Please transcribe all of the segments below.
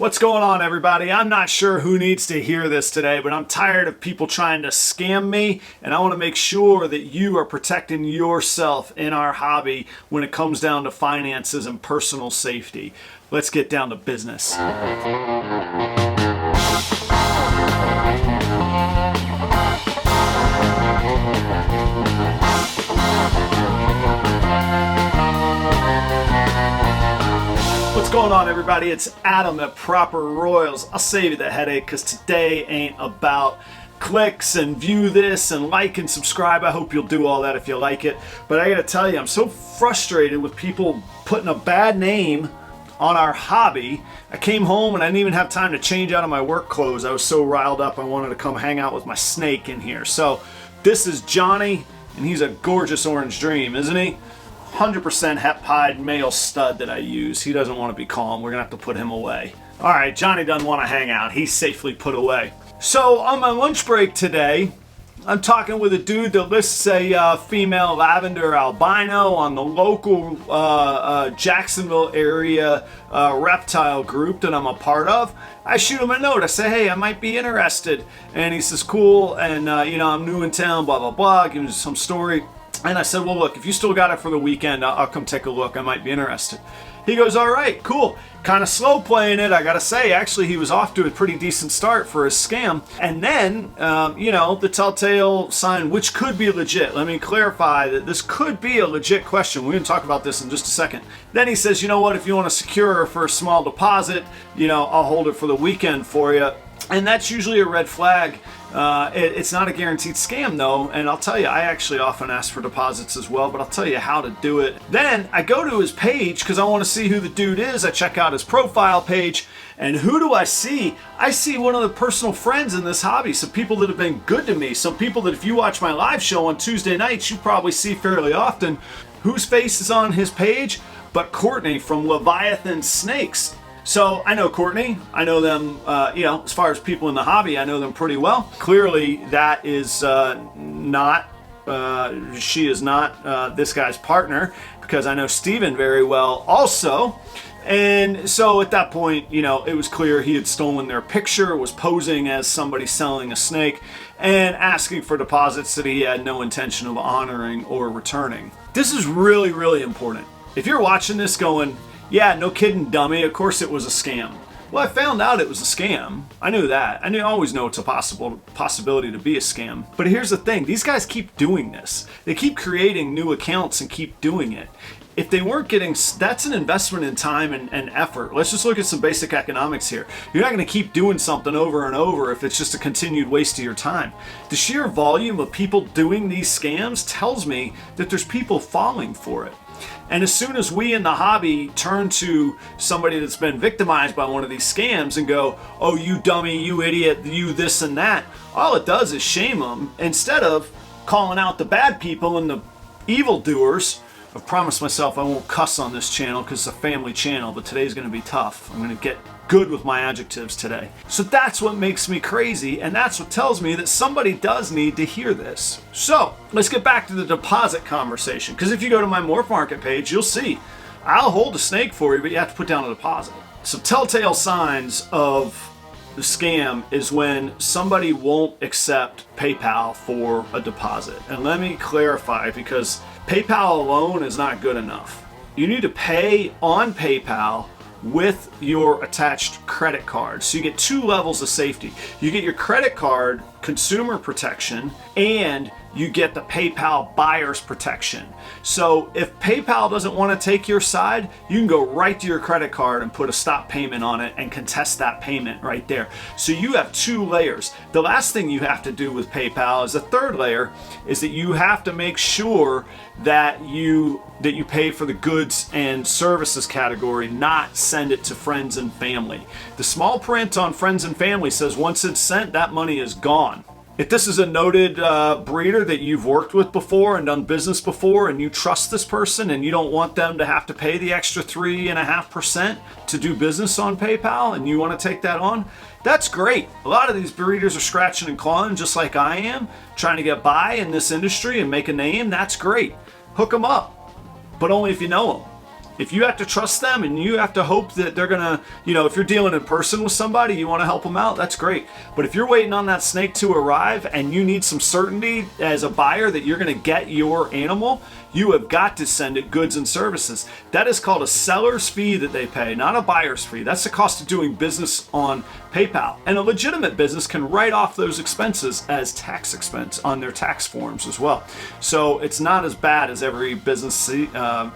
What's going on, everybody? I'm not sure who needs to hear this today, but I'm tired of people trying to scam me, and I want to make sure that you are protecting yourself in our hobby when it comes down to finances and personal safety. Let's get down to business. What's going on, everybody? It's Adam at Proper Royals. I'll save you the headache because today ain't about clicks and view this and like and subscribe. I hope you'll do all that if you like it. But I gotta tell you, I'm so frustrated with people putting a bad name on our hobby. I came home and I didn't even have time to change out of my work clothes. I was so riled up I wanted to come hang out with my snake in here. So this is Johnny, and he's a gorgeous orange dream, isn't he? 100% hep pied male stud that I use. He doesn't want to be calm. We're gonna have to put him away. All right, Johnny doesn't want to hang out. He's safely put away. So on my lunch break today, I'm talking with a dude that lists a female lavender albino on the local Jacksonville area reptile group that I'm a part of. I shoot him a note. I say, hey, I might be interested. And he says, cool. And I'm new in town, blah, blah, blah. Give him some story. And I said, well, look, if you still got it for the weekend, I'll come take a look. I might be interested. He goes, all right, cool. Kind of slow playing it, I got to say. Actually, he was off to a pretty decent start for his scam. And then, the telltale sign, which could be legit. Let me clarify that this could be a legit question. We're going to talk about this in just a second. Then he says, you know what, if you want to secure her for a small deposit, I'll hold it for the weekend for you. And that's usually a red flag. It's not a guaranteed scam, though, and I'll tell you, I actually often ask for deposits as well, but I'll tell you how to do it. Then I go to his page because I want to see who the dude is. I check out his profile page, and who do I see? I see one of the personal friends in this hobby, some people that have been good to me, some people that if you watch my live show on Tuesday nights, you probably see fairly often. Whose face is on his page? But Courtney from Leviathan Snakes. So I know Courtney, I know them, as far as people in the hobby, I know them pretty well. Clearly that is she is not this guy's partner, because I know Steven very well also. And so at that point, it was clear he had stolen their picture, was posing as somebody selling a snake, and asking for deposits that he had no intention of honoring or returning. This is really, really important. If you're watching this going, yeah, no kidding, dummy, of course it was a scam. Well, I found out it was a scam. I knew that. I always know it's a possibility to be a scam. But here's the thing. These guys keep doing this. They keep creating new accounts and keep doing it. If they weren't getting, that's an investment in time and effort. Let's just look at some basic economics here. You're not going to keep doing something over and over if it's just a continued waste of your time. The sheer volume of people doing these scams tells me that there's people falling for it. And as soon as we in the hobby turn to somebody that's been victimized by one of these scams and go, oh, you dummy, you idiot, you this and that, all it does is shame them instead of calling out the bad people and the evildoers. I've promised myself I won't cuss on this channel because it's a family channel, but today's going to be tough. I'm going to get good with my adjectives today. So that's what makes me crazy, and that's what tells me that somebody does need to hear this. So let's get back to the deposit conversation, because if you go to my Morph Market page, you'll see I'll hold a snake for you, but you have to put down a deposit. So telltale signs of the scam is when somebody won't accept PayPal for a deposit. And let me clarify, because PayPal alone is not good enough. You need to pay on PayPal with your attached credit card. So you get two levels of safety. You get your credit card consumer protection, and you get the PayPal buyer's protection. So if PayPal doesn't want to take your side, you can go right to your credit card and put a stop payment on it and contest that payment right there. So you have two layers. The last thing you have to do with PayPal is the third layer, is that you have to make sure that you pay for the goods and services category, not send it to friends and family. The small print on friends and family says once it's sent, that money is gone. If this is a noted breeder that you've worked with before and done business before, and you trust this person and you don't want them to have to pay the extra 3.5% to do business on PayPal, and you want to take that on, that's great. A lot of these breeders are scratching and clawing just like I am, trying to get by in this industry and make a name. That's great. Hook them up, but only if you know them. If you have to trust them and you have to hope that they're gonna, if you're dealing in person with somebody, you want to help them out, that's great. But if you're waiting on that snake to arrive and you need some certainty as a buyer that you're gonna get your animal, you have got to send it goods and services. That is called a seller's fee that they pay, not a buyer's fee. That's the cost of doing business on PayPal. And a legitimate business can write off those expenses as tax expense on their tax forms as well. So it's not as bad as every business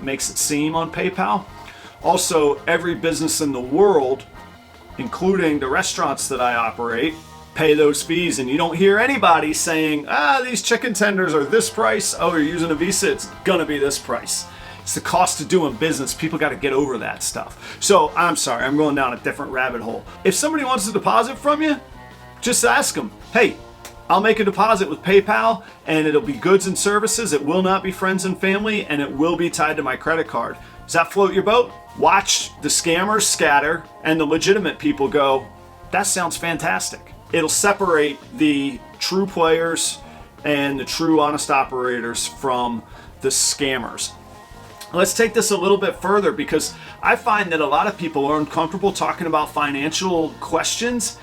makes it seem on PayPal. Also, every business in the world, including the restaurants that I operate, pay those fees, and you don't hear anybody saying, these chicken tenders are this price. Oh, you're using a Visa, it's gonna be this price. It's the cost of doing business. People got to get over that stuff. So I'm sorry, I'm going down a different rabbit hole. If somebody wants to deposit from you, just ask them, hey, I'll make a deposit with PayPal and it'll be goods and services. It will not be friends and family, and it will be tied to my credit card. Does that float your boat? Watch the scammers scatter and the legitimate people go, that sounds fantastic. It'll separate the true players and the true honest operators from the scammers. Let's take this a little bit further, because I find that a lot of people are uncomfortable talking about financial questions,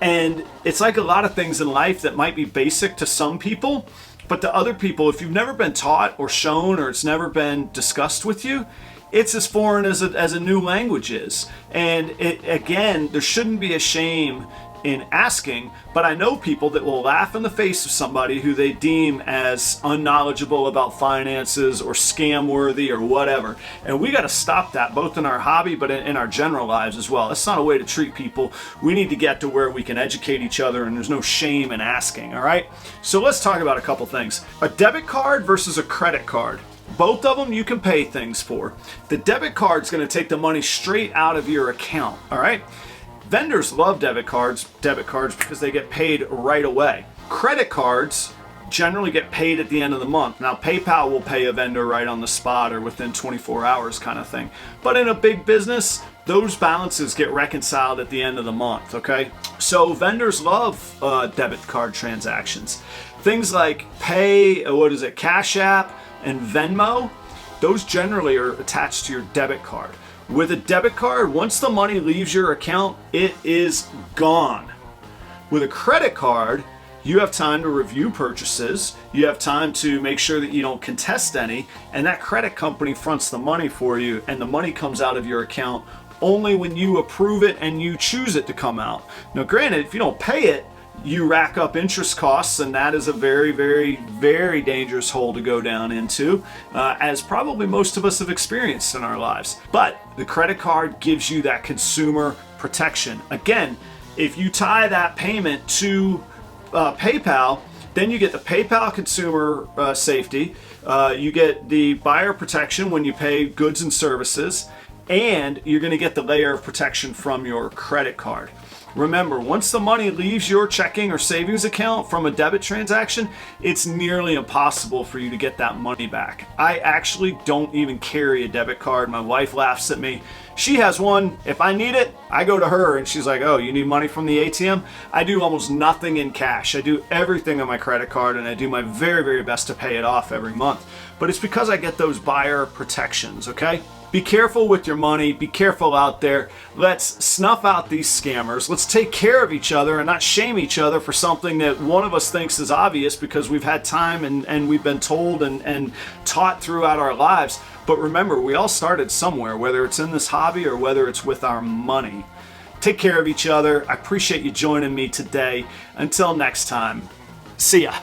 and it's like a lot of things in life that might be basic to some people, but to other people, if you've never been taught or shown, or it's never been discussed with you, it's as foreign as a new language is. And again, there shouldn't be a shame in asking, but I know people that will laugh in the face of somebody who they deem as unknowledgeable about finances or scam worthy or whatever. And we got to stop that, both in our hobby but in our general lives as well. That's not a way to treat people. We need to get to where we can educate each other and there's no shame in asking, all right? So let's talk about a couple things. A debit card versus a credit card. Both of them you can pay things for. The debit card's going to take the money straight out of your account, all right? Vendors love debit cards because they get paid right away. Credit cards generally get paid at the end of the month. Now, PayPal will pay a vendor right on the spot or within 24 hours kind of thing. But in a big business, those balances get reconciled at the end of the month, okay? So vendors love debit card transactions. Things like Cash App and Venmo, those generally are attached to your debit card. With a debit card, once the money leaves your account, it is gone. With a credit card, you have time to review purchases, you have time to make sure that you don't contest any, and that credit company fronts the money for you, and the money comes out of your account only when you approve it and you choose it to come out. Now granted, if you don't pay it, you rack up interest costs, and that is a very, very, very dangerous hole to go down into, as probably most of us have experienced in our lives. But the credit card gives you that consumer protection. Again, if you tie that payment to PayPal, then you get the PayPal consumer safety, you get the buyer protection when you pay goods and services, and you're going to get the layer of protection from your credit card. Remember, once the money leaves your checking or savings account from a debit transaction, it's nearly impossible for you to get that money back. I actually don't even carry a debit card. My wife laughs at me. She has one. If I need it, I go to her and she's like, oh, you need money from the ATM? I do almost nothing in cash. I do everything on my credit card, and I do my very, very best to pay it off every month. But it's because I get those buyer protections, okay? Be careful with your money. Be careful out there. Let's snuff out these scammers. Let's take care of each other and not shame each other for something that one of us thinks is obvious because we've had time and we've been told and taught throughout our lives. But remember, we all started somewhere, whether it's in this hobby or whether it's with our money. Take care of each other. I appreciate you joining me today. Until next time, see ya.